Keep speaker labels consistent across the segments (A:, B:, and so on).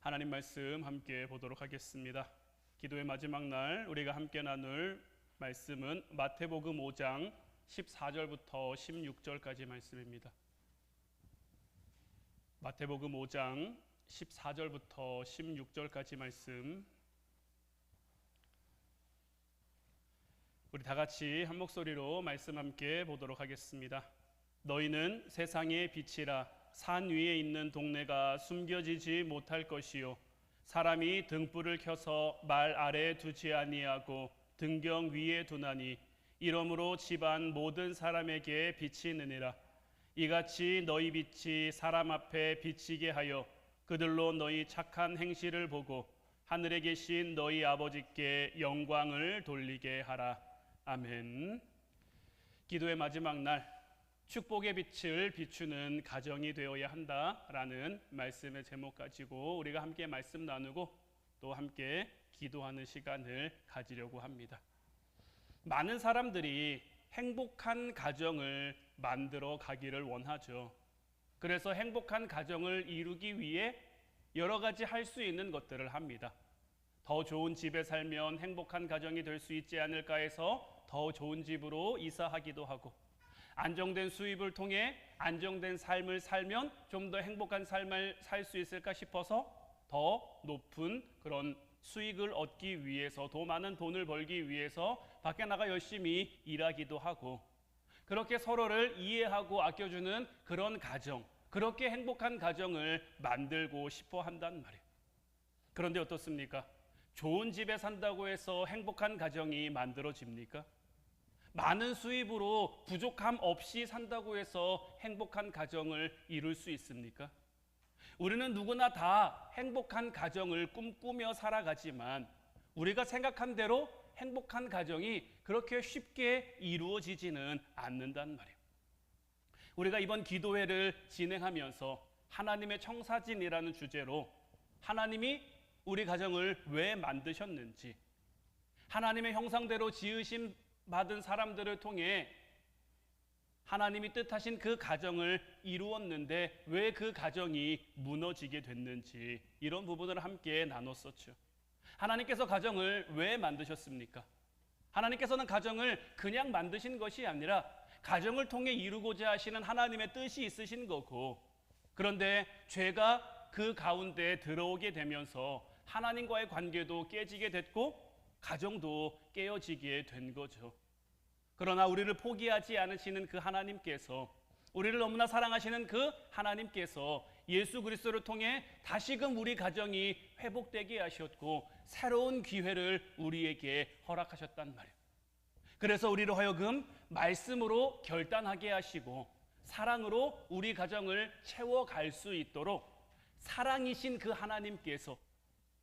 A: 하나님 말씀 함께 보도록 하겠습니다. 기도의 마지막 날 우리가 함께 나눌 말씀은 마태복음 5장 14절부터 16절까지 말씀입니다. 마태복음 5장 14절부터 16절까지 말씀, 우리 다 같이 한 목소리로 말씀 함께 보도록 하겠습니다. 너희는 세상의 빛이라. 산 위에 있는 동네가 숨겨지지 못할 것이요, 사람이 등불을 켜서 말 아래에 두지 아니하고 등경 위에 두나니 이러므로 집안 모든 사람에게 비치느니라. 이같이 너희 빛이 사람 앞에 비치게 하여 그들로 너희 착한 행실을 보고 하늘에 계신 너희 아버지께 영광을 돌리게 하라. 아멘. 기도의 마지막 날, 축복의 빛을 비추는 가정이 되어야 한다라는 말씀의 제목 가지고 우리가 함께 말씀 나누고 또 함께 기도하는 시간을 가지려고 합니다. 많은 사람들이 행복한 가정을 만들어 가기를 원하죠. 그래서 행복한 가정을 이루기 위해 여러 가지 할 수 있는 것들을 합니다. 더 좋은 집에 살면 행복한 가정이 될 수 있지 않을까 해서 더 좋은 집으로 이사하기도 하고, 안정된 수입을 통해 안정된 삶을 살면 좀 더 행복한 삶을 살 수 있을까 싶어서 더 높은 그런 수익을 얻기 위해서, 더 많은 돈을 벌기 위해서 밖에 나가 열심히 일하기도 하고, 그렇게 서로를 이해하고 아껴주는 그런 가정, 그렇게 행복한 가정을 만들고 싶어 한단 말이에요. 그런데 어떻습니까? 좋은 집에 산다고 해서 행복한 가정이 만들어집니까? 많은 수입으로 부족함 없이 산다고 해서 행복한 가정을 이룰 수 있습니까? 우리는 누구나 다 행복한 가정을 꿈꾸며 살아가지만 우리가 생각한 대로 행복한 가정이 그렇게 쉽게 이루어지지는 않는단 말이에요. 우리가 이번 기도회를 진행하면서 하나님의 청사진이라는 주제로 하나님이 우리 가정을 왜 만드셨는지, 하나님의 형상대로 지으심 받은 사람들을 통해 하나님이 뜻하신 그 가정을 이루었는데 왜 그 가정이 무너지게 됐는지, 이런 부분을 함께 나눴었죠. 하나님께서 가정을 왜 만드셨습니까? 하나님께서는 가정을 그냥 만드신 것이 아니라 가정을 통해 이루고자 하시는 하나님의 뜻이 있으신 거고, 그런데 죄가 그 가운데 들어오게 되면서 하나님과의 관계도 깨지게 됐고 가정도 깨어지게 된 거죠. 그러나 우리를 포기하지 않으시는 그 하나님께서, 우리를 너무나 사랑하시는 그 하나님께서 예수 그리스도를 통해 다시금 우리 가정이 회복되게 하셨고 새로운 기회를 우리에게 허락하셨단 말이에요. 그래서 우리로 하여금 말씀으로 결단하게 하시고 사랑으로 우리 가정을 채워갈 수 있도록 사랑이신 그 하나님께서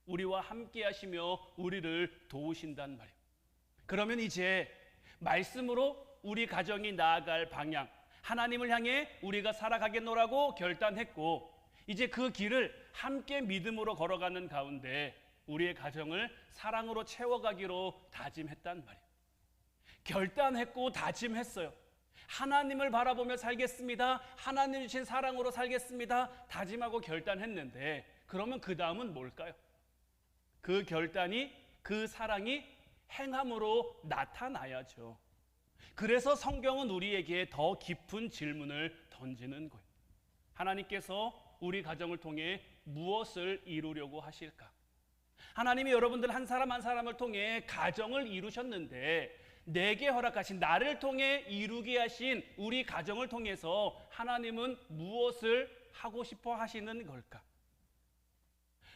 A: 우리와 함께 하시며 우리를 도우신단 말이에요. 그러면 이제 말씀으로 우리 가정이 나아갈 방향, 하나님을 향해 우리가 살아가겠노라고 결단했고, 이제 그 길을 함께 믿음으로 걸어가는 가운데 우리의 가정을 사랑으로 채워가기로 다짐했단 말이에요. 결단했고 다짐했어요. 하나님을 바라보며 살겠습니다, 하나님 주신 사랑으로 살겠습니다, 다짐하고 결단했는데, 그러면 그 다음은 뭘까요? 그 결단이, 그 사랑이 행함으로 나타나야죠. 그래서 성경은 우리에게 더 깊은 질문을 던지는 거예요. 하나님께서 우리 가정을 통해 무엇을 이루려고 하실까? 하나님이 여러분들 한 사람 한 사람을 통해 가정을 이루셨는데, 내게 허락하신, 나를 통해 이루게 하신 우리 가정을 통해서 하나님은 무엇을 하고 싶어 하시는 걸까?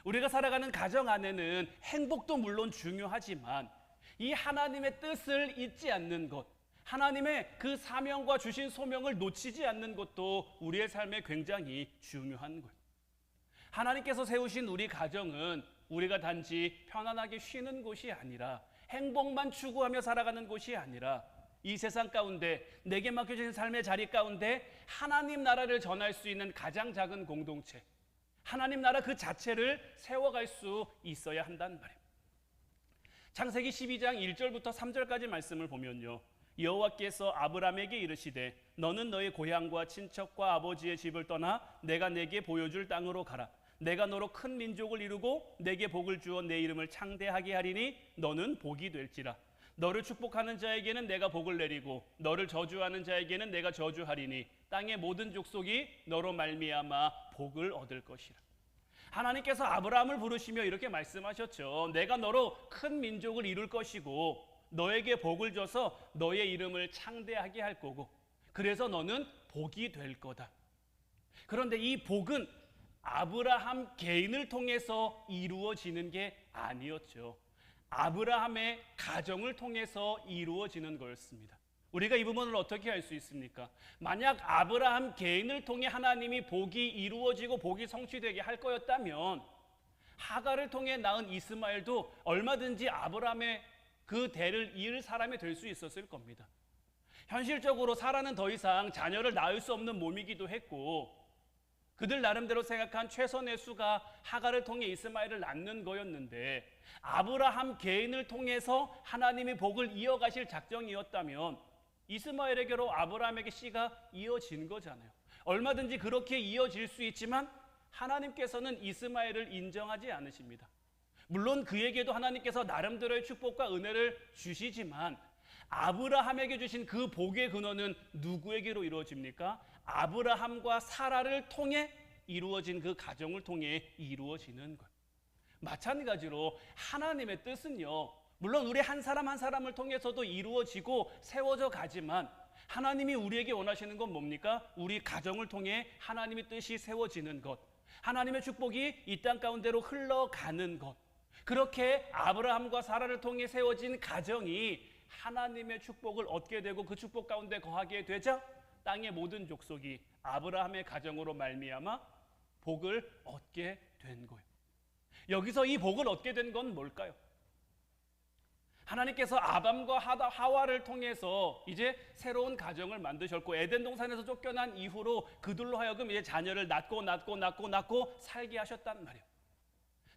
A: 우리가 살아가는 가정 안에는 행복도 물론 중요하지만 이 하나님의 뜻을 잊지 않는 것, 하나님의 그 사명과 주신 소명을 놓치지 않는 것도 우리의 삶에 굉장히 중요한 거예요. 하나님께서 세우신 우리 가정은 우리가 단지 편안하게 쉬는 곳이 아니라, 행복만 추구하며 살아가는 곳이 아니라, 이 세상 가운데 내게 맡겨진 삶의 자리 가운데 하나님 나라를 전할 수 있는 가장 작은 공동체, 하나님 나라 그 자체를 세워갈 수 있어야 한단 말이에요. 창세기 12장 1절부터 3절까지 말씀을 보면요, 여호와께서 아브라함에게 이르시되 너는 너의 고향과 친척과 아버지의 집을 떠나 내가 내게 보여줄 땅으로 가라. 내가 너로 큰 민족을 이루고 내게 복을 주어 내 이름을 창대하게 하리니 너는 복이 될지라. 너를 축복하는 자에게는 내가 복을 내리고 너를 저주하는 자에게는 내가 저주하리니 땅의 모든 족속이 너로 말미암아 복을 얻을 것이라. 하나님께서 아브라함을 부르시며 이렇게 말씀하셨죠. 내가 너로 큰 민족을 이룰 것이고 너에게 복을 줘서 너의 이름을 창대하게 할 거고 그래서 너는 복이 될 거다. 그런데 이 복은 아브라함 개인을 통해서 이루어지는 게 아니었죠. 아브라함의 가정을 통해서 이루어지는 거였습니다. 우리가 이 부분을 어떻게 알 수 있습니까? 만약 아브라함 개인을 통해 하나님이 복이 이루어지고 복이 성취되게 할 거였다면 하갈을 통해 낳은 이스마엘도 얼마든지 아브라함의 그 대를 이을 사람이 될 수 있었을 겁니다. 현실적으로 사라는 더 이상 자녀를 낳을 수 없는 몸이기도 했고 그들 나름대로 생각한 최선의 수가 하갈을 통해 이스마엘을 낳는 거였는데 아브라함 개인을 통해서 하나님이 복을 이어가실 작정이었다면 이스마엘에게로 아브라함에게 씨가 이어진 거잖아요. 얼마든지 그렇게 이어질 수 있지만 하나님께서는 이스마엘을 인정하지 않으십니다. 물론 그에게도 하나님께서 나름대로의 축복과 은혜를 주시지만 아브라함에게 주신 그 복의 근원은 누구에게로 이루어집니까? 아브라함과 사라를 통해 이루어진 그 가정을 통해 이루어지는 것. 마찬가지로 하나님의 뜻은요, 물론 우리 한 사람 한 사람을 통해서도 이루어지고 세워져 가지만 하나님이 우리에게 원하시는 건 뭡니까? 우리 가정을 통해 하나님의 뜻이 세워지는 것, 하나님의 축복이 이 땅 가운데로 흘러가는 것. 그렇게 아브라함과 사라를 통해 세워진 가정이 하나님의 축복을 얻게 되고 그 축복 가운데 거하게 되자 땅의 모든 족속이 아브라함의 가정으로 말미암아 복을 얻게 된 거예요. 여기서 이 복을 얻게 된 건 뭘까요? 하나님께서 아담과 하와를 통해서 이제 새로운 가정을 만드셨고 에덴 동산에서 쫓겨난 이후로 그들로 하여금 이제 자녀를 낳고 살게 하셨단 말이에요.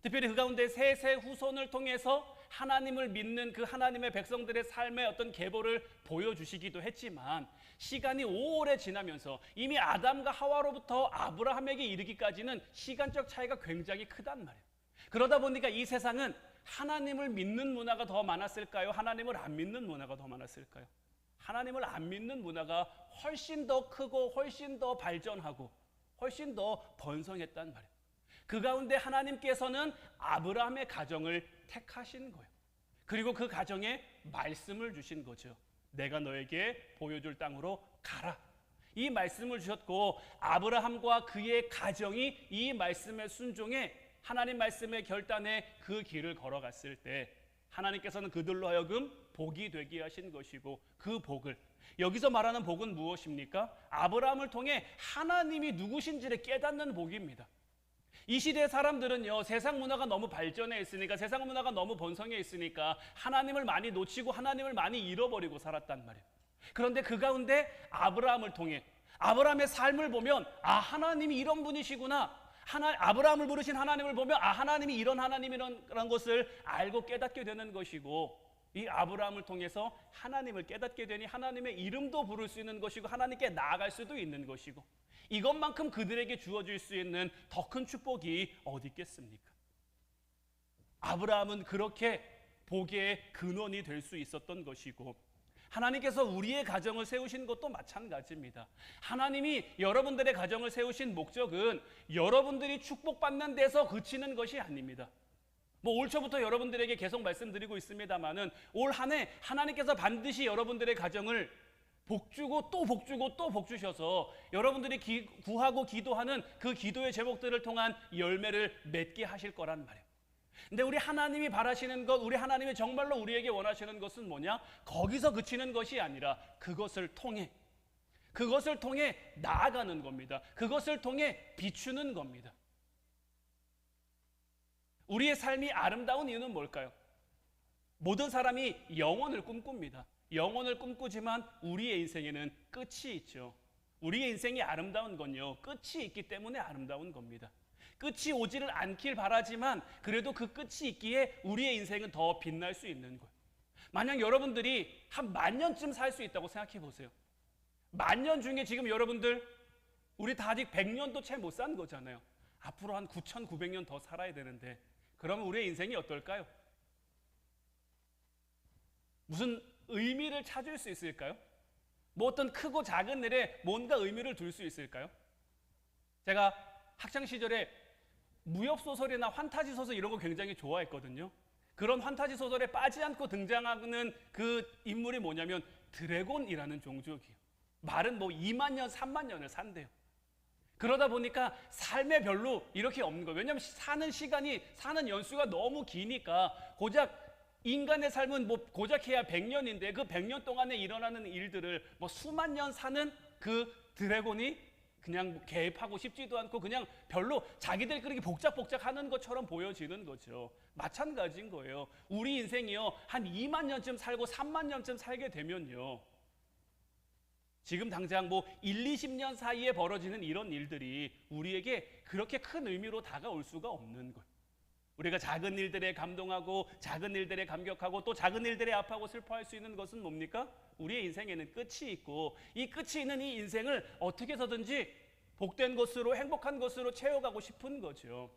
A: 특별히 그 가운데 셋의 후손을 통해서 하나님을 믿는 그 하나님의 백성들의 삶의 어떤 계보를 보여주시기도 했지만 시간이 오래 지나면서 이미 아담과 하와로부터 아브라함에게 이르기까지는 시간적 차이가 굉장히 크단 말이에요. 그러다 보니까 이 세상은 하나님을 믿는 문화가 더 많았을까요? 하나님을 안 믿는 문화가 더 많았을까요? 하나님을 안 믿는 문화가 훨씬 더 크고 훨씬 더 발전하고 훨씬 더 번성했단 말이에요. 그 가운데 하나님께서는 아브라함의 가정을 택하신 거예요. 그리고 그 가정에 말씀을 주신 거죠. 내가 너에게 보여줄 땅으로 가라. 이 말씀을 주셨고 아브라함과 그의 가정이 이 말씀에 순종해 하나님 말씀의 결단에 그 길을 걸어갔을 때 하나님께서는 그들로 하여금 복이 되게 하신 것이고 그 복을 여기서 말하는 복은 무엇입니까? 아브라함을 통해 하나님이 누구신지를 깨닫는 복입니다. 이 시대의 사람들은요 세상 문화가 너무 발전해 있으니까 세상 문화가 너무 번성해 있으니까 하나님을 많이 놓치고 하나님을 많이 잃어버리고 살았단 말이에요. 그런데 그 가운데 아브라함을 통해 아브라함의 삶을 보면 아 하나님이 이런 분이시구나 아브라함을 부르신 하나님을 보면 아 하나님이 이런 하나님이라는 것을 알고 깨닫게 되는 것이고 이 아브라함을 통해서 하나님을 깨닫게 되니 하나님의 이름도 부를 수 있는 것이고 하나님께 나아갈 수도 있는 것이고 이것만큼 그들에게 주어질 수 있는 더 큰 축복이 어디 있겠습니까? 아브라함은 그렇게 복의 근원이 될 수 있었던 것이고 하나님께서 우리의 가정을 세우신 것도 마찬가지입니다. 하나님이 여러분들의 가정을 세우신 목적은 여러분들이 축복받는 데서 그치는 것이 아닙니다. 올 초부터 여러분들에게 계속 말씀드리고 있습니다만은 올 한 해 하나님께서 반드시 여러분들의 가정을 복주고 또 복주고 또 복주셔서 여러분들이 구하고 기도하는 그 기도의 제목들을 통한 열매를 맺게 하실 거란 말이에요. 근데 우리 하나님이 바라시는 것, 우리 하나님이 정말로 우리에게 원하시는 것은 뭐냐? 거기서 그치는 것이 아니라 그것을 통해 나아가는 겁니다. 그것을 통해 비추는 겁니다. 우리의 삶이 아름다운 이유는 뭘까요? 모든 사람이 영원을 꿈꿉니다. 영원을 꿈꾸지만 우리의 인생에는 끝이 있죠. 우리의 인생이 아름다운 건요, 끝이 있기 때문에 아름다운 겁니다. 끝이 오지를 않길 바라지만 그래도 그 끝이 있기에 우리의 인생은 더 빛날 수 있는 거예요. 만약 여러분들이 한 10,000년쯤 살 수 있다고 생각해 보세요. 10,000년 중에 지금 여러분들 우리 다 아직 100년도 채 못 산 거잖아요. 앞으로 한 9,900년 더 살아야 되는데 그러면 우리의 인생이 어떨까요? 무슨 의미를 찾을 수 있을까요? 뭐 어떤 크고 작은 일에 뭔가 의미를 둘 수 있을까요? 제가 학창 시절에 무협 소설이나 환타지 소설 이런 거 굉장히 좋아했거든요. 그런 환타지 소설에 빠지지 않고 등장하는 그 인물이 뭐냐면 드래곤이라는 종족이에요. 말은 뭐 2만 년, 3만 년을 산대요. 그러다 보니까 삶에 별로 이렇게 없는 거예요. 왜냐하면 사는 시간이, 사는 연수가 너무 기니까 고작 인간의 삶은 뭐 고작 해야 100년인데 그 100년 동안에 일어나는 일들을 뭐 수만 년 사는 그 드래곤이 그냥 개입하고 싶지도 않고 그냥 별로 자기들 그렇게 복작복작 하는 것처럼 보여지는 거죠. 마찬가지인 거예요. 우리 인생이요, 한 2만 년쯤 살고 3만 년쯤 살게 되면요, 지금 당장 뭐 1, 20년 사이에 벌어지는 이런 일들이 우리에게 그렇게 큰 의미로 다가올 수가 없는 거예요. 우리가 작은 일들에 감동하고 작은 일들에 감격하고 또 작은 일들에 아파하고 슬퍼할 수 있는 것은 뭡니까? 우리의 인생에는 끝이 있고 이 끝이 있는 이 인생을 어떻게 해서든지 복된 것으로, 행복한 것으로 채워가고 싶은 거죠.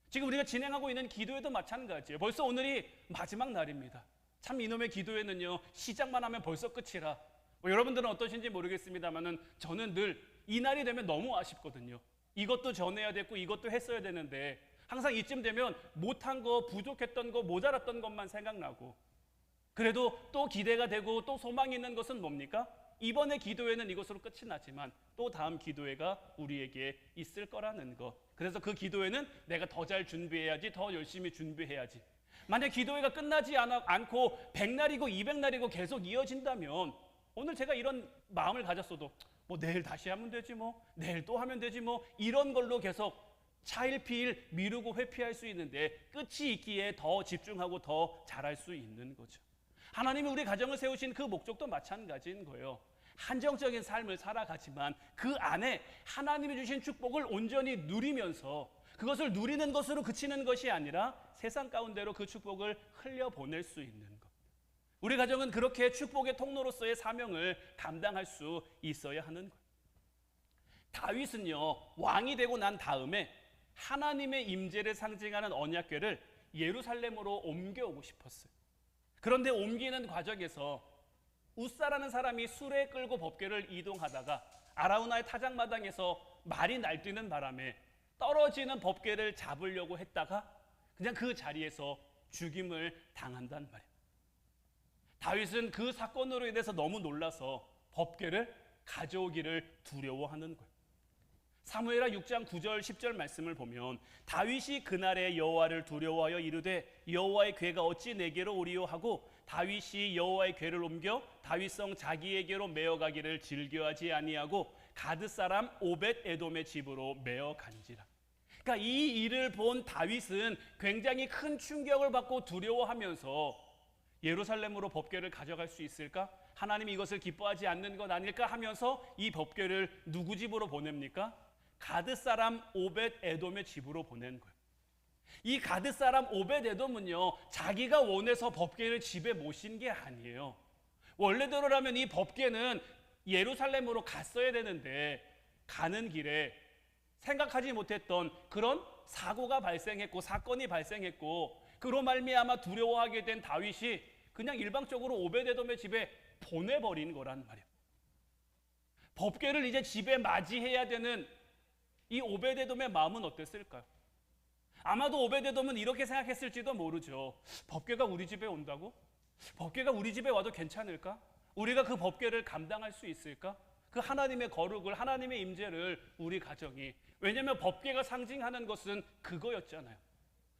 A: 지금 우리가 진행하고 있는 기도회도 마찬가지예요. 벌써 오늘이 마지막 날입니다. 참 이놈의 기도회는요, 시작만 하면 벌써 끝이라. 뭐 여러분들은 어떠신지 모르겠습니다만은 저는 늘 이 날이 되면 너무 아쉽거든요. 이것도 전해야 됐고 이것도 했어야 되는데 항상 이쯤 되면 못한 거, 부족했던 거, 모자랐던 것만 생각나고, 그래도 또 기대가 되고 또 소망이 있는 것은 뭡니까? 이번에 기도회는 이것으로 끝이 나지만 또 다음 기도회가 우리에게 있을 거라는 것. 그래서 그 기도회는 내가 더 잘 준비해야지, 더 열심히 준비해야지. 만약 기도회가 끝나지 않고 100날이고 200날이고 계속 이어진다면 오늘 제가 이런 마음을 가졌어도 뭐 내일 다시 하면 되지 뭐, 내일 또 하면 되지 뭐, 이런 걸로 계속 차일피일 미루고 회피할 수 있는데 끝이 있기에 더 집중하고 더 잘할 수 있는 거죠. 하나님이 우리 가정을 세우신 그 목적도 마찬가지인 거예요. 한정적인 삶을 살아가지만 그 안에 하나님이 주신 축복을 온전히 누리면서 그것을 누리는 것으로 그치는 것이 아니라 세상 가운데로 그 축복을 흘려보낼 수 있는 것. 우리 가정은 그렇게 축복의 통로로서의 사명을 감당할 수 있어야 하는 거예요. 다윗은요, 왕이 되고 난 다음에 하나님의 임재를 상징하는 언약궤를 예루살렘으로 옮겨오고 싶었어요. 그런데 옮기는 과정에서 우사라는 사람이 수레 끌고 법궤를 이동하다가 아라우나의 타작마당에서 말이 날뛰는 바람에 떨어지는 법궤를 잡으려고 했다가 그냥 그 자리에서 죽임을 당한단 말이에요. 다윗은 그 사건으로 인해서 너무 놀라서 법궤를 가져오기를 두려워하는 거예요. 사무엘하 6장 9절 10절 말씀을 보면 다윗이 그날에 여호와를 두려워하여 이르되 여호와의 궤가 어찌 내게로 오리요 하고 다윗이 여호와의 궤를 옮겨 다윗성 자기에게로 메어가기를 즐겨하지 아니하고 가드 사람 오벳 에돔의 집으로 메어간지라. 그러니까 이 일을 본 다윗은 굉장히 큰 충격을 받고 두려워하면서 예루살렘으로 법궤를 가져갈 수 있을까? 하나님이 이것을 기뻐하지 않는 것 아닐까 하면서 이 법궤를 누구 집으로 보냅니까? 가드 사람 오벳 에돔의 집으로 보낸 거예요. 이 가드 사람 오벳 에돔은요, 자기가 원해서 법궤를 집에 모신 게 아니에요. 원래대로라면 이 법궤는 예루살렘으로 갔어야 되는데 가는 길에 생각하지 못했던 그런 사고가 발생했고 사건이 발생했고 그로 말미암아 두려워하게 된 다윗이 그냥 일방적으로 오벳 에돔의 집에 보내버린 거란 말이에요. 법궤를 이제 집에 맞이해야 되는 이 오벳 에돔의 마음은 어땠을까요? 아마도 오벳 에돔은 이렇게 생각했을지도 모르죠. 법궤가 우리 집에 온다고? 법궤가 우리 집에 와도 괜찮을까? 우리가 그 법궤를 감당할 수 있을까? 그 하나님의 거룩을, 하나님의 임재를 우리 가정이, 왜냐하면 법궤가 상징하는 것은 그거였잖아요.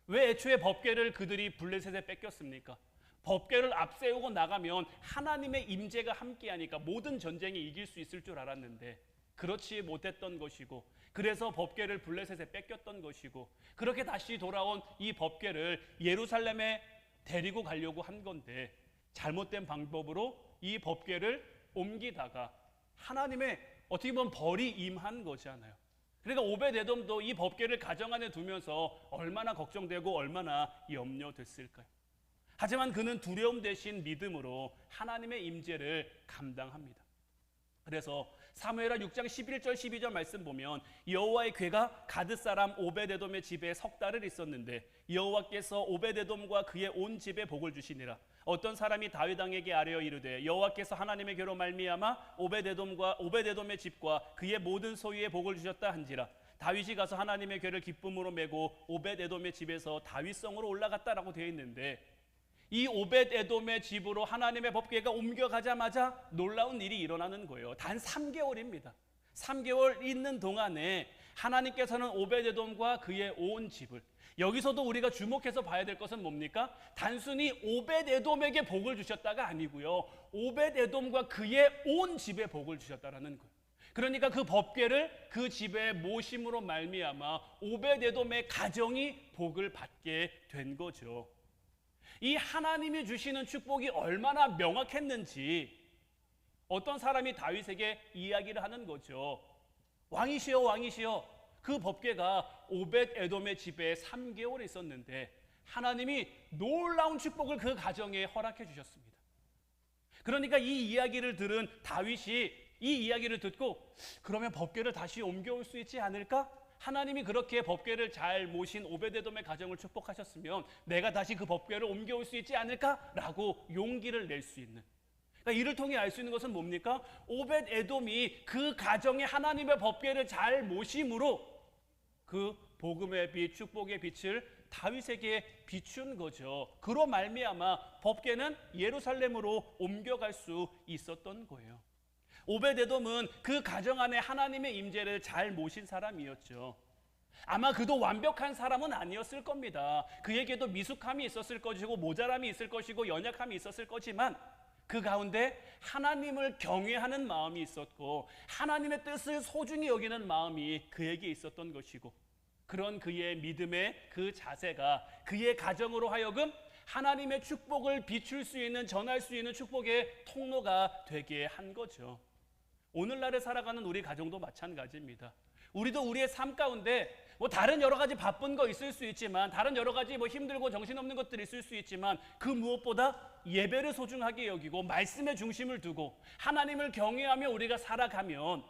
A: 왜 애초에 법궤를 그들이 블레셋에 뺏겼습니까? 법궤를 앞세우고 나가면 하나님의 임재가 함께하니까 모든 전쟁에 이길 수 있을 줄 알았는데 그렇지 못했던 것이고, 그래서 법궤를 블레셋에 뺏겼던 것이고, 그렇게 다시 돌아온 이 법궤를 예루살렘에 데리고 가려고 한 건데 잘못된 방법으로 이 법궤를 옮기다가 하나님의 어떻게 보면 벌이 임한 거잖아요. 그러니까 오벳 에돔도 이 법궤를 가정 안에 두면서 얼마나 걱정되고 얼마나 염려됐을까요? 하지만 그는 두려움 대신 믿음으로 하나님의 임재를 감당합니다. 그래서 사무엘하 6장 11절 12절 말씀 보면 여호와의 궤가 가드 사람 오벳에돔의 집에 석 달을 있었는데 여호와께서 오벳에돔과 그의 온 집에 복을 주시니라. 어떤 사람이 다윗 왕에게 아뢰어 이르되 여호와께서 하나님의 궤로 말미암아 오벳에돔의 집과 그의 모든 소유에 복을 주셨다 한지라. 다윗이 가서 하나님의 궤를 기쁨으로 메고 오벳에돔의 집에서 다윗성으로 올라갔다라고 되어 있는데, 이 오벳에돔의 집으로 하나님의 법궤가 옮겨가자마자 놀라운 일이 일어나는 거예요. 단 3개월입니다. 3개월 있는 동안에 하나님께서는 오벳에돔과 그의 온 집을, 여기서도 우리가 주목해서 봐야 될 것은 뭡니까? 단순히 오벳에돔에게 복을 주셨다가 아니고요, 오벳에돔과 그의 온 집에 복을 주셨다라는 거예요. 그러니까 그 법궤를 그 집에 모심으로 말미암아 오벳에돔의 가정이 복을 받게 된 거죠. 이 하나님이 주시는 축복이 얼마나 명확했는지 어떤 사람이 다윗에게 이야기를 하는 거죠. 왕이시여 왕이시여, 그 법궤가 오벳에돔의 집에 3개월 있었는데 하나님이 놀라운 축복을 그 가정에 허락해 주셨습니다. 그러니까 이 이야기를 들은 다윗이 이 이야기를 듣고 그러면 법궤를 다시 옮겨올 수 있지 않을까? 하나님이 그렇게 법궤를 잘 모신 오벳에돔의 가정을 축복하셨으면 내가 다시 그 법궤를 옮겨올 수 있지 않을까라고 용기를 낼 수 있는, 그러니까 이를 통해 알 수 있는 것은 뭡니까? 오벳에돔이 그 가정에 하나님의 법궤를 잘 모심으로 그 복음의 빛, 축복의 빛을 다윗에게 비춘 거죠. 그로 말미암아 법궤는 예루살렘으로 옮겨갈 수 있었던 거예요. 오벳에돔은 그 가정 안에 하나님의 임재를 잘 모신 사람이었죠. 아마 그도 완벽한 사람은 아니었을 겁니다. 그에게도 미숙함이 있었을 것이고 모자람이 있을 것이고 연약함이 있었을 거지만 그 가운데 하나님을 경외하는 마음이 있었고 하나님의 뜻을 소중히 여기는 마음이 그에게 있었던 것이고, 그런 그의 믿음의 그 자세가 그의 가정으로 하여금 하나님의 축복을 비출 수 있는, 전할 수 있는 축복의 통로가 되게 한 거죠. 오늘날에 살아가는 우리 가정도 마찬가지입니다. 우리도 우리의 삶 가운데 다른 여러 가지 바쁜 거 있을 수 있지만, 다른 여러 가지 힘들고 정신없는 것들이 있을 수 있지만, 그 무엇보다 예배를 소중하게 여기고 말씀에 중심을 두고 하나님을 경외하며 우리가 살아가면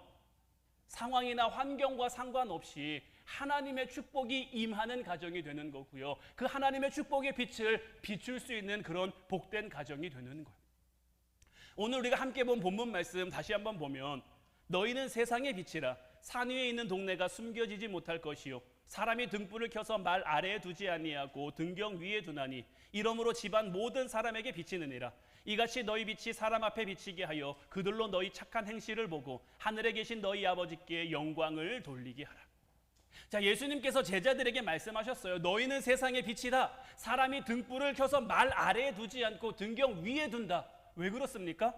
A: 상황이나 환경과 상관없이 하나님의 축복이 임하는 가정이 되는 거고요, 그 하나님의 축복의 빛을 비출 수 있는 그런 복된 가정이 되는 거예요. 오늘 우리가 함께 본 본문 말씀 다시 한번 보면, 너희는 세상의 빛이라. 산 위에 있는 동네가 숨겨지지 못할 것이요, 사람이 등불을 켜서 말 아래에 두지 아니하고 등경 위에 두나니 이러므로 집안 모든 사람에게 비치느니라. 이같이 너희 빛이 사람 앞에 비치게 하여 그들로 너희 착한 행실을 보고 하늘에 계신 너희 아버지께 영광을 돌리게 하라. 자, 예수님께서 제자들에게 말씀하셨어요. 너희는 세상의 빛이다. 사람이 등불을 켜서 말 아래에 두지 않고 등경 위에 둔다. 왜 그렇습니까?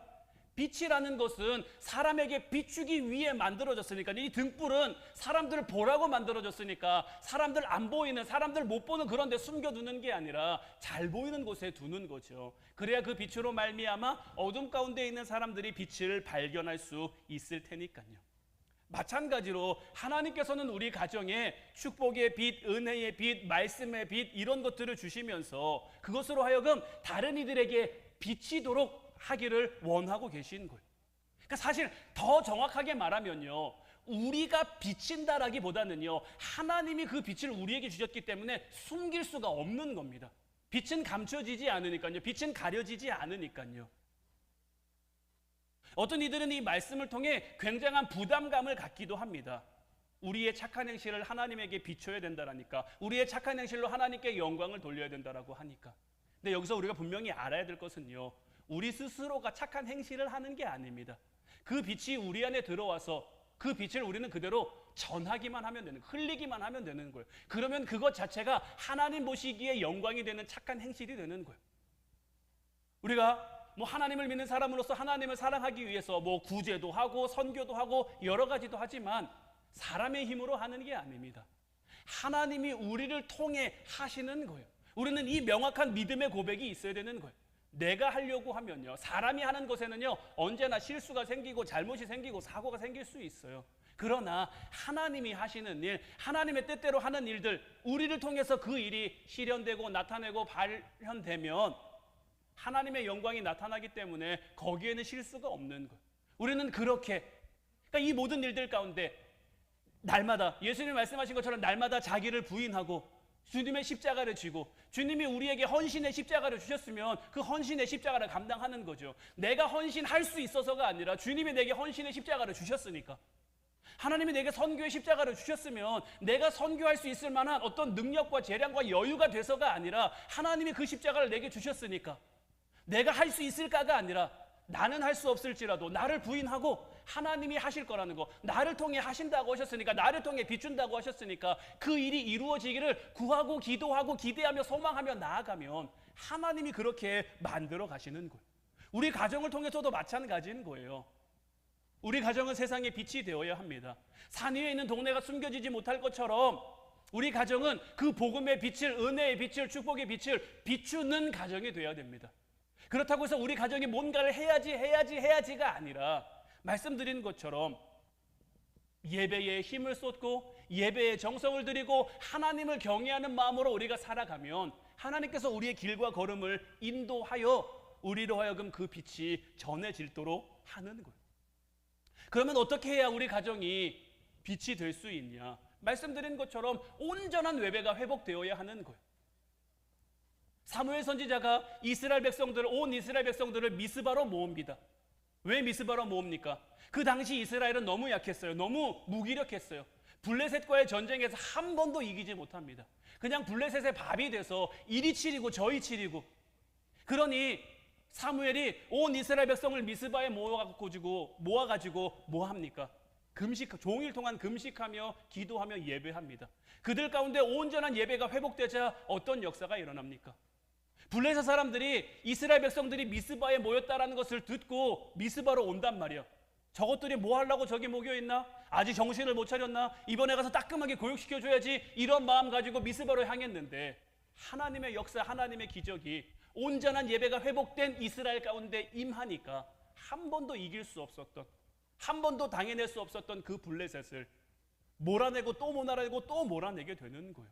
A: 빛이라는 것은 사람에게 비추기 위해 만들어졌으니까, 이 등불은 사람들을 보라고 만들어졌으니까 사람들 안 보이는, 사람들 못 보는 그런 데 숨겨두는 게 아니라 잘 보이는 곳에 두는 거죠. 그래야 그 빛으로 말미암아 어둠 가운데 있는 사람들이 빛을 발견할 수 있을 테니까요. 마찬가지로 하나님께서는 우리 가정에 축복의 빛, 은혜의 빛, 말씀의 빛, 이런 것들을 주시면서 그것으로 하여금 다른 이들에게 비치도록 하기를 원하고 계신 거예요. 그러니까 사실 더 정확하게 말하면요, 우리가 비친다라기보다는요, 하나님이 그 빛을 우리에게 주셨기 때문에 숨길 수가 없는 겁니다. 빛은 감춰지지 않으니까요. 빛은 가려지지 않으니까요. 어떤 이들은 이 말씀을 통해 굉장한 부담감을 갖기도 합니다. 우리의 착한 행실을 하나님에게 비춰야 된다라니까, 우리의 착한 행실로 하나님께 영광을 돌려야 된다라고 하니까. 근데 여기서 우리가 분명히 알아야 될 것은요, 우리 스스로가 착한 행실을 하는 게 아닙니다. 그 빛이 우리 안에 들어와서 그 빛을 우리는 그대로 전하기만 하면 되는, 흘리기만 하면 되는 거예요. 그러면 그것 자체가 하나님 보시기에 영광이 되는 착한 행실이 되는 거예요. 우리가 하나님을 믿는 사람으로서 하나님을 사랑하기 위해서 구제도 하고 선교도 하고 여러 가지도 하지만 사람의 힘으로 하는 게 아닙니다. 하나님이 우리를 통해 하시는 거예요. 우리는 이 명확한 믿음의 고백이 있어야 되는 거예요. 내가 하려고 하면요, 사람이 하는 것에는요 언제나 실수가 생기고 잘못이 생기고 사고가 생길 수 있어요. 그러나 하나님이 하시는 일, 하나님의 뜻대로 하는 일들, 우리를 통해서 그 일이 실현되고 나타내고 발현되면 하나님의 영광이 나타나기 때문에 거기에는 실수가 없는 거예요. 우리는 그렇게 그러니까 이 모든 일들 가운데 날마다 예수님이 말씀하신 것처럼 날마다 자기를 부인하고 주님의 십자가를 지고 주님이 우리에게 헌신의 십자가를 주셨으면 그 헌신의 십자가를 감당하는 거죠. 내가 헌신할 수 있어서가 아니라 주님이 내게 헌신의 십자가를 주셨으니까. 하나님이 내게 선교의 십자가를 주셨으면 내가 선교할 수 있을 만한 어떤 능력과 재량과 여유가 돼서가 아니라 하나님이 그 십자가를 내게 주셨으니까. 내가 할 수 있을까가 아니라 나는 할 수 없을지라도 나를 부인하고 하나님이 하실 거라는 거, 나를 통해 하신다고 하셨으니까, 나를 통해 비춘다고 하셨으니까 그 일이 이루어지기를 구하고 기도하고 기대하며 소망하며 나아가면 하나님이 그렇게 만들어 가시는 거예요. 우리 가정을 통해서도 마찬가지인 거예요. 우리 가정은 세상의 빛이 되어야 합니다. 산 위에 있는 동네가 숨겨지지 못할 것처럼 우리 가정은 그 복음의 빛을, 은혜의 빛을, 축복의 빛을 비추는 가정이 되어야 됩니다. 그렇다고 해서 우리 가정이 뭔가를 해야지가 아니라 말씀드린 것처럼 예배에 힘을 쏟고 예배에 정성을 들이고 하나님을 경외하는 마음으로 우리가 살아가면 하나님께서 우리의 길과 걸음을 인도하여 우리로 하여금 그 빛이 전해질도록 하는 거예요. 그러면 어떻게 해야 우리 가정이 빛이 될 수 있냐? 말씀드린 것처럼 온전한 예배가 회복되어야 하는 거예요. 사무엘 선지자가 온 이스라엘 백성들을 미스바로 모읍니다. 왜 미스바로 모읍니까? 그 당시 이스라엘은 너무 약했어요. 너무 무기력했어요. 블레셋과의 전쟁에서 한 번도 이기지 못합니다. 그냥 블레셋의 밥이 돼서 이리 치리고 저리 치리고. 그러니 사무엘이 온 이스라엘 백성을 미스바에 모아가지고 뭐 합니까? 종일 동안 금식하며 기도하며 예배합니다. 그들 가운데 온전한 예배가 회복되자 어떤 역사가 일어납니까? 블레셋 사람들이 이스라엘 백성들이 미스바에 모였다라는 것을 듣고 미스바로 온단 말이야. 저것들이 뭐 하려고 저기 모여 있나? 아직 정신을 못 차렸나? 이번에 가서 따끔하게 교육시켜줘야지. 이런 마음 가지고 미스바로 향했는데 하나님의 역사, 하나님의 기적이 온전한 예배가 회복된 이스라엘 가운데 임하니까 한 번도 이길 수 없었던, 한 번도 당해낼 수 없었던 그 블레셋을 몰아내고 또 몰아내고 또 몰아내게 되는 거예요.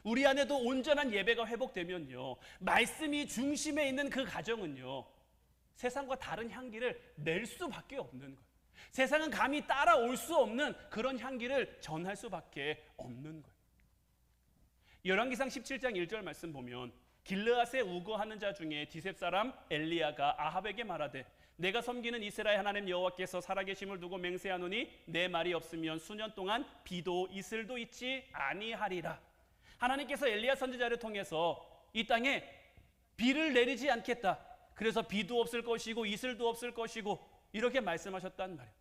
A: 우리 안에도 온전한 예배가 회복되면요, 말씀이 중심에 있는 그 가정은요, 세상과 다른 향기를 낼 수밖에 없는 거예요. 세상은 감히 따라올 수 없는 그런 향기를 전할 수밖에 없는 거예요. 열왕기상 17장 1절 말씀 보면 길르앗에 우거하는 자 중에 디셉 사람 엘리야가 아합에게 말하되 내가 섬기는 이스라엘 하나님 여호와께서 살아계심을 두고 맹세하노니 내 말이 없으면 수년 동안 비도 이슬도 있지 아니하리라. 하나님께서 엘리야 선지자를 통해서 이 땅에 비를 내리지 않겠다. 그래서 비도 없을 것이고 이슬도 없을 것이고 이렇게 말씀하셨단 말이에요.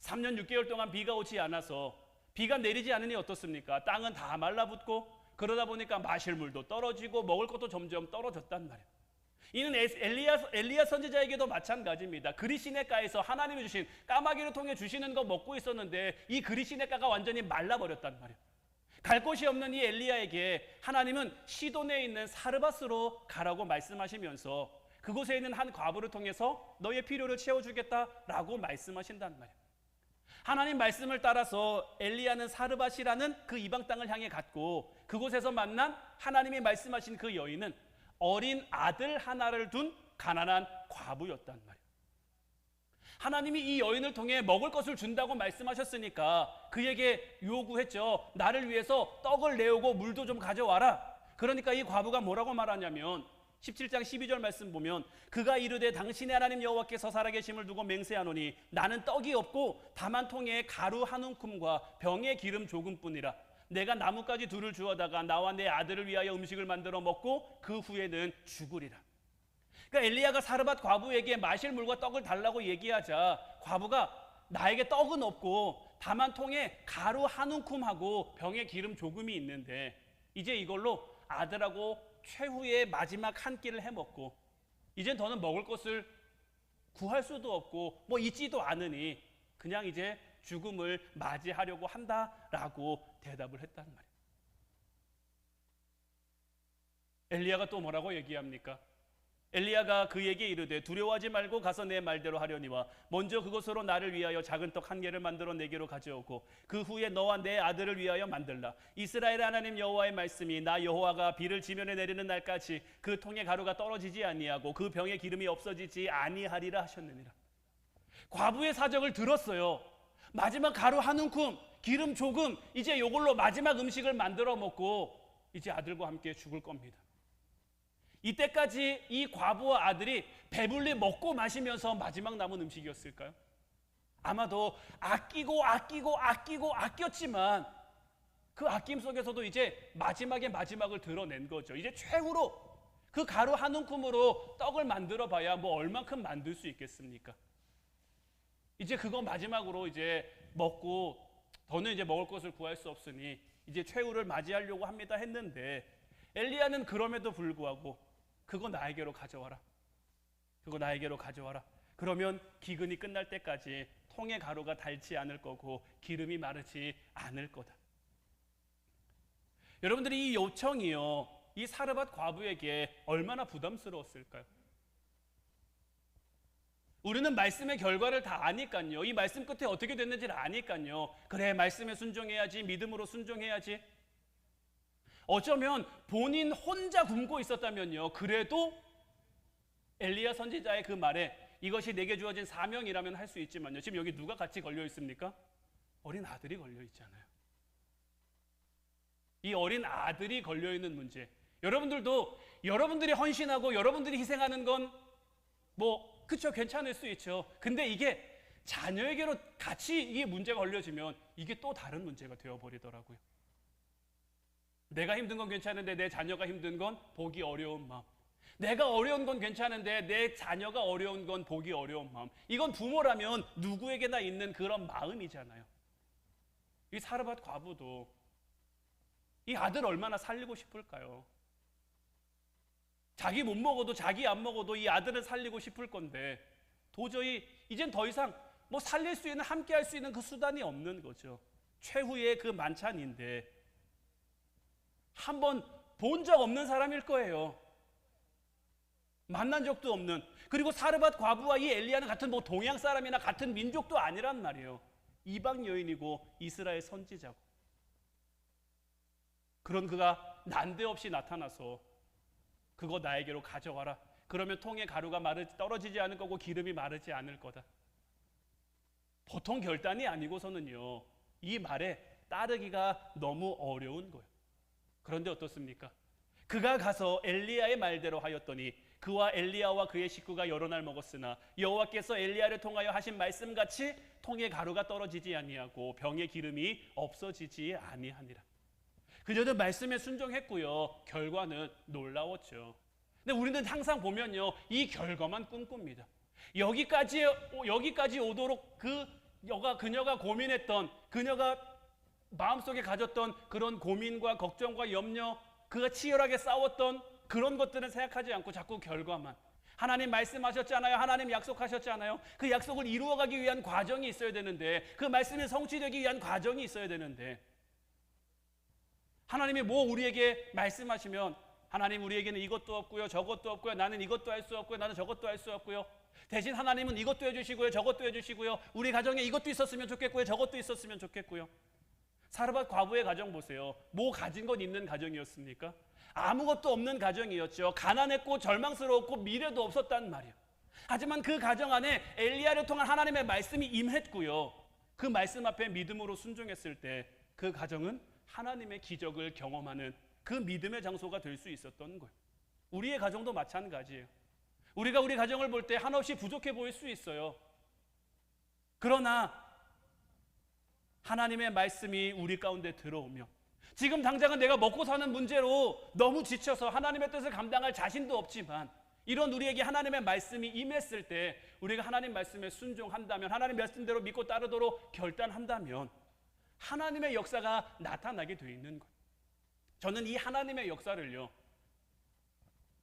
A: 3년 6개월 동안 비가 오지 않아서 비가 내리지 않으니 어떻습니까? 땅은 다 말라붙고 그러다 보니까 마실 물도 떨어지고 먹을 것도 점점 떨어졌단 말이에요. 이는 엘리야 선지자에게도 마찬가지입니다. 그리시네가에서 하나님이 주신 까마귀를 통해 주시는 거 먹고 있었는데 이 그리시네가가 완전히 말라버렸단 말이에요. 갈 곳이 없는 이 엘리야에게 하나님은 시돈에 있는 사르밧으로 가라고 말씀하시면서 그곳에 있는 한 과부를 통해서 너의 필요를 채워주겠다라고 말씀하신단 말이에요. 하나님 말씀을 따라서 엘리야는 사르밧이라는 그 이방 땅을 향해 갔고 그곳에서 만난 하나님이 말씀하신 그 여인은 어린 아들 하나를 둔 가난한 과부였단 말이에요. 하나님이 이 여인을 통해 먹을 것을 준다고 말씀하셨으니까 그에게 요구했죠. 나를 위해서 떡을 내오고 물도 좀 가져와라. 그러니까 이 과부가 뭐라고 말하냐면 17장 12절 말씀 보면 그가 이르되 당신의 하나님 여호와께서 살아계심을 두고 맹세하노니 나는 떡이 없고 다만 통에 가루 한 움큼과 병에 기름 조금뿐이라. 내가 나뭇가지 둘을 주워다가 나와 내 아들을 위하여 음식을 만들어 먹고 그 후에는 죽으리라. 그러니까 엘리야가 사르밧 과부에게 마실 물과 떡을 달라고 얘기하자 과부가 나에게 떡은 없고 다만 통에 가루 한 움큼하고 병에 기름 조금이 있는데 이제 이걸로 아들하고 최후의 마지막 한 끼를 해먹고 이젠 더는 먹을 것을 구할 수도 없고 뭐 있지도 않으니 그냥 이제 죽음을 맞이하려고 한다라고 대답을 했단 말이에요. 엘리야가 또 뭐라고 얘기합니까? 엘리야가 그에게 이르되 두려워하지 말고 가서 내 말대로 하려니와 먼저 그것으로 나를 위하여 작은 떡 한 개를 만들어 내게로 가져오고 그 후에 너와 내 아들을 위하여 만들라. 이스라엘 하나님 여호와의 말씀이 나 여호와가 비를 지면에 내리는 날까지 그 통에 가루가 떨어지지 아니하고 그 병에 기름이 없어지지 아니하리라 하셨느니라. 과부의 사정을 들었어요. 마지막 가루 한 움큼, 기름 조금, 이제 이걸로 마지막 음식을 만들어 먹고 이제 아들과 함께 죽을 겁니다. 이때까지 이 과부와 아들이 배불리 먹고 마시면서 마지막 남은 음식이었을까요? 아마도 아꼈지만 그 아낌 속에서도 이제 마지막을 드러낸 거죠. 이제 최후로 그 가루 한 움큼으로 떡을 만들어 봐야 뭐 얼만큼 만들 수 있겠습니까? 이제 그거 마지막으로 이제 먹고 더는 이제 먹을 것을 구할 수 없으니 이제 최후를 맞이하려고 합니다 했는데, 엘리야는 그럼에도 불구하고 그거 나에게로 가져와라. 그거 나에게로 가져와라. 그러면 기근이 끝날 때까지 통의 가루가 닳지 않을 거고 기름이 마르지 않을 거다. 여러분들이 이 요청이요, 이 사르밧 과부에게 얼마나 부담스러웠을까요? 우리는 말씀의 결과를 다 아니까요. 이 말씀 끝에 어떻게 됐는지를 아니까요. 그래, 말씀에 순종해야지, 믿음으로 순종해야지. 어쩌면 본인 혼자 굶고 있었다면요, 그래도 엘리야 선지자의 그 말에 이것이 내게 주어진 사명이라면 할 수 있지만요, 지금 여기 누가 같이 걸려 있습니까? 어린 아들이 걸려 있잖아요. 이 어린 아들이 걸려 있는 문제, 여러분들도 여러분들이 헌신하고 여러분들이 희생하는 건 뭐 그쵸, 괜찮을 수 있죠. 근데 이게 자녀에게로 같이 이 문제가 걸려지면 이게 또 다른 문제가 되어버리더라고요. 내가 힘든 건 괜찮은데 내 자녀가 힘든 건 보기 어려운 마음, 내가 어려운 건 괜찮은데 내 자녀가 어려운 건 보기 어려운 마음, 이건 부모라면 누구에게나 있는 그런 마음이잖아요. 이 사르밧 과부도 이 아들 얼마나 살리고 싶을까요? 자기 못 먹어도, 자기 안 먹어도 이 아들을 살리고 싶을 건데 도저히 이젠 더 이상 뭐 살릴 수 있는, 함께 할 수 있는 그 수단이 없는 거죠. 최후의 그 만찬인데 한번 본 적 없는 사람일 거예요. 만난 적도 없는. 그리고 사르밧 과부와 이 엘리야는 같은 뭐 동양 사람이나 같은 민족도 아니란 말이에요. 이방 여인이고 이스라엘 선지자고. 그런 그가 난데없이 나타나서 그거 나에게로 가져와라. 그러면 통의 가루가 떨어지지 않을 거고 기름이 마르지 않을 거다. 보통 결단이 아니고서는요, 이 말에 따르기가 너무 어려운 거예요. 그런데 어떻습니까? 그가 가서 엘리야의 말대로 하였더니 그와 엘리야와 그의 식구가 여러 날 먹었으나 여호와께서 엘리야를 통하여 하신 말씀같이 통의 가루가 떨어지지 아니하고 병의 기름이 없어지지 아니하니라. 그녀는 말씀에 순종했고요, 결과는 놀라웠죠. 근데 우리는 항상 보면요, 이 결과만 꿈꿉니다. 여기까지 오도록 그녀가 고민했던, 그녀가 마음속에 가졌던 그런 고민과 걱정과 염려, 그가 치열하게 싸웠던 그런 것들은 생각하지 않고 자꾸 결과만. 하나님 말씀하셨잖아요. 하나님 약속하셨잖아요. 그 약속을 이루어가기 위한 과정이 있어야 되는데, 그 말씀이 성취되기 위한 과정이 있어야 되는데, 하나님이 뭐 우리에게 말씀하시면 하나님 우리에게는 이것도 없고요, 저것도 없고요, 나는 이것도 할 수 없고요, 나는 저것도 할 수 없고요. 대신 하나님은 이것도 해주시고요, 저것도 해주시고요, 우리 가정에 이것도 있었으면 좋겠고요, 저것도 있었으면 좋겠고요. 사르밧 과부의 가정 보세요. 뭐 가진 건 있는 가정이었습니까? 아무것도 없는 가정이었죠. 가난했고 절망스러웠고 미래도 없었단 말이에요. 하지만 그 가정 안에 엘리야를 통한 하나님의 말씀이 임했고요, 그 말씀 앞에 믿음으로 순종했을 때 그 가정은 하나님의 기적을 경험하는 그 믿음의 장소가 될 수 있었던 거예요. 우리의 가정도 마찬가지예요. 우리가 우리 가정을 볼 때 한없이 부족해 보일 수 있어요. 그러나 하나님의 말씀이 우리 가운데 들어오며, 지금 당장은 내가 먹고 사는 문제로 너무 지쳐서 하나님의 뜻을 감당할 자신도 없지만, 이런 우리에게 하나님의 말씀이 임했을 때 우리가 하나님 말씀에 순종한다면, 하나님 말씀대로 믿고 따르도록 결단한다면 하나님의 역사가 나타나게 되어 있는 거예요. 저는 이 하나님의 역사를요,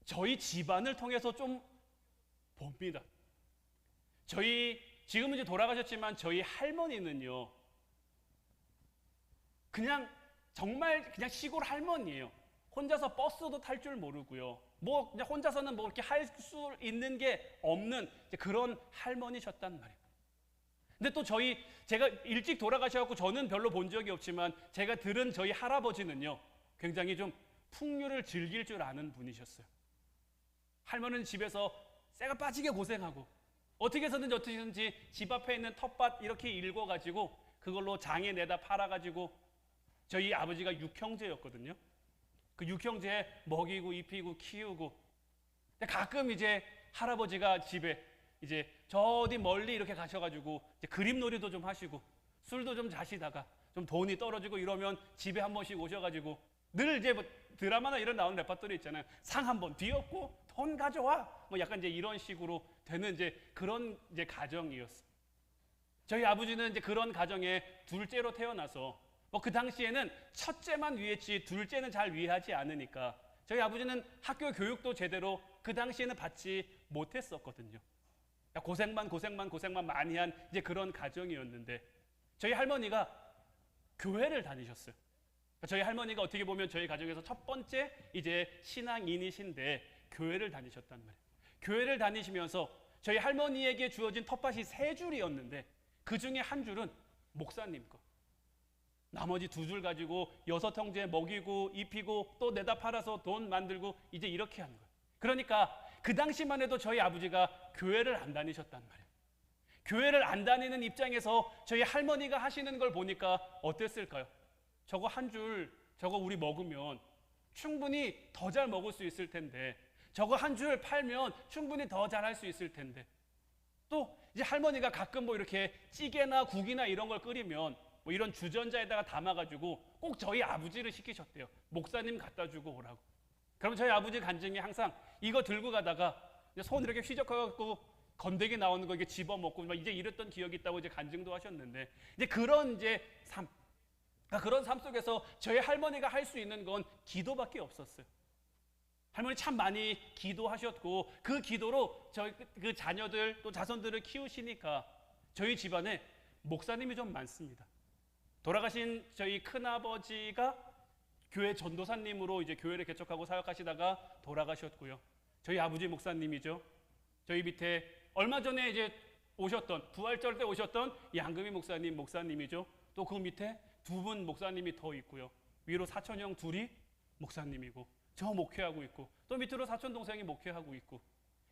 A: 저희 집안을 통해서 좀 봅니다. 지금은 이제 돌아가셨지만 저희 할머니는요, 정말 그냥 시골 할머니예요. 혼자서 버스도 탈 줄 모르고요, 뭐 그냥 혼자서는 뭐 이렇게 할 수 있는 게 없는 그런 할머니셨단 말이에요. 근데 또 제가 일찍 돌아가셔갖고 저는 별로 본 적이 없지만 제가 들은 저희 할아버지는요, 굉장히 좀 풍류를 즐길 줄 아는 분이셨어요. 할머니는 집에서 쇠가 빠지게 고생하고 어떻게 해서든지 어떻게든지 집 앞에 있는 텃밭 이렇게 일궈가지고 그걸로 장에 내다 팔아가지고 저희 아버지가 6형제였거든요. 그 6형제 먹이고 입히고 키우고 근데 가끔 이제 할아버지가 집에 이제 저 어디 멀리 이렇게 가셔가지고 이제 그림놀이도 좀 하시고 술도 좀 자시다가 좀 돈이 떨어지고 이러면 집에 한 번씩 오셔가지고 늘 이제 뭐 드라마나 이런 나오는 레퍼토리 있잖아요. 상 한 번 뒤엎고 돈 가져와 뭐 약간 이제 이런 식으로 되는 이제 그런 이제 가정이었어요. 저희 아버지는 이제 그런 가정에 둘째로 태어나서 뭐 그 당시에는 첫째만 위했지 둘째는 잘 위하지 않으니까 저희 아버지는 학교 교육도 제대로 그 당시에는 받지 못했었거든요. 고생만 많이 한 이제 그런 가정이었는데 저희 할머니가 교회를 다니셨어요. 저희 할머니가 어떻게 보면 저희 가정에서 첫 번째 이제 신앙인이신데 교회를 다니셨단 말이에요. 교회를 다니시면서 저희 할머니에게 주어진 텃밭이 3줄이었는데 그 중에 한 줄은 목사님 거. 나머지 2줄 가지고 6형제 먹이고 입히고 또 내다 팔아서 돈 만들고 이제 이렇게 하는 거예요. 그러니까 그 당시만 해도 저희 아버지가 교회를 안 다니셨단 말이에요. 교회를 안 다니는 입장에서 저희 할머니가 하시는 걸 보니까 어땠을까요? 저거 한 줄 저거 우리 먹으면 충분히 더 잘 먹을 수 있을 텐데 저거 한 줄 팔면 충분히 더 잘할 수 있을 텐데 또 이제 할머니가 가끔 뭐 이렇게 찌개나 국이나 이런 걸 끓이면 뭐 이런 주전자에다가 담아가지고 꼭 저희 아버지를 시키셨대요. 목사님 갖다 주고 오라고. 그럼 저희 아버지 간증이 항상 이거 들고 가다가 손 이렇게 휘적해갖고 건더기 나오는 거 이게 집어먹고 막 이제 이랬던 기억이 있다고 이제 간증도 하셨는데 이제 그런 이제 삶, 그런 삶 속에서 저희 할머니가 할 수 있는 건 기도밖에 없었어요. 할머니 참 많이 기도하셨고 그 기도로 저희 그 자녀들 또 자손들을 키우시니까 저희 집안에 목사님이 좀 많습니다. 돌아가신 저희 큰아버지가 교회 전도사님으로 이제 교회를 개척하고 사역하시다가 돌아가셨고요. 저희 아버지 목사님이죠. 저희 밑에 얼마 전에 이제 오셨던 부활절 때 오셨던 양금희 목사님이죠. 또 그 밑에 2분 목사님이 더 있고요. 위로 사촌형 2이 목사님이고 저 목회하고 있고 또 밑으로 사촌 동생이 목회하고 있고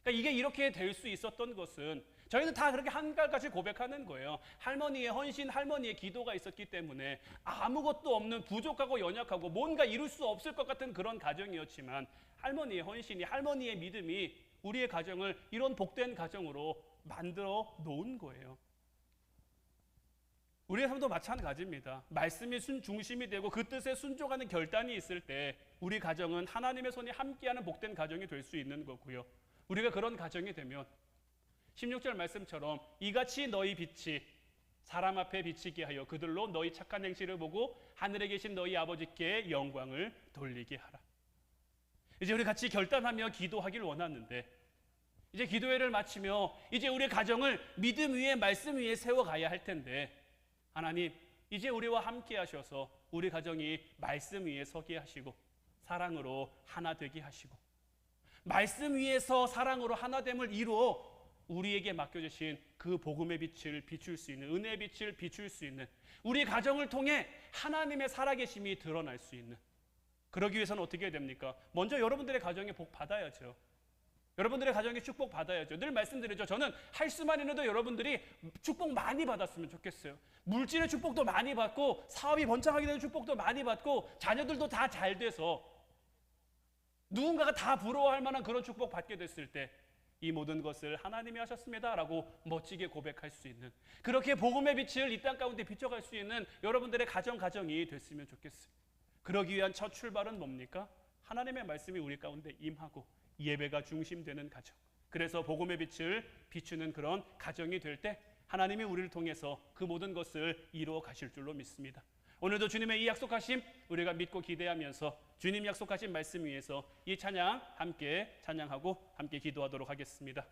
A: 그러니까 이게 이렇게 될 수 있었던 것은 저희는 다 그렇게 한결같이 고백하는 거예요. 할머니의 헌신, 할머니의 기도가 있었기 때문에 아무것도 없는 부족하고 연약하고 뭔가 이룰 수 없을 것 같은 그런 가정이었지만 할머니의 헌신이, 할머니의 믿음이 우리의 가정을 이런 복된 가정으로 만들어 놓은 거예요. 우리의 삶도 마찬가지입니다. 말씀이 중심이 되고 그 뜻에 순종하는 결단이 있을 때 우리 가정은 하나님의 손이 함께하는 복된 가정이 될 수 있는 거고요. 우리가 그런 가정이 되면 16절 말씀처럼 이같이 너희 빛이 사람 앞에 비치게 하여 그들로 너희 착한 행실을 보고 하늘에 계신 너희 아버지께 영광을 돌리게 하라. 이제 우리 같이 결단하며 기도하길 원하는데 이제 기도회를 마치며 이제 우리 가정을 믿음 위에 말씀 위에 세워가야 할 텐데 하나님 이제 우리와 함께 하셔서 우리 가정이 말씀 위에 서게 하시고 사랑으로 하나 되게 하시고 말씀 위에서 사랑으로 하나됨을 이루어 우리에게 맡겨주신 그 복음의 빛을 비출 수 있는 은혜의 빛을 비출 수 있는 우리 가정을 통해 하나님의 살아계심이 드러날 수 있는 그러기 위해서는 어떻게 해야 됩니까? 먼저 여러분들의 가정에 복 받아야죠. 여러분들의 가정에 축복 받아야죠. 늘 말씀드리죠. 저는 할 수만 있는데 여러분들이 축복 많이 받았으면 좋겠어요. 물질의 축복도 많이 받고 사업이 번창하게 되는 축복도 많이 받고 자녀들도 다 잘 돼서 누군가가 다 부러워할 만한 그런 축복 받게 됐을 때 이 모든 것을 하나님이 하셨습니다 라고 멋지게 고백할 수 있는 그렇게 복음의 빛을 이 땅 가운데 비춰갈 수 있는 여러분들의 가정이 됐으면 좋겠어요. 그러기 위한 첫 출발은 뭡니까? 하나님의 말씀이 우리 가운데 임하고 예배가 중심되는 가정. 그래서 복음의 빛을 비추는 그런 가정이 될 때 하나님이 우리를 통해서 그 모든 것을 이루어 가실 줄로 믿습니다. 오늘도 주님의 이 약속하심 우리가 믿고 기대하면서 주님 약속하신 말씀 위에서 이 찬양 함께 찬양하고 함께 기도하도록 하겠습니다.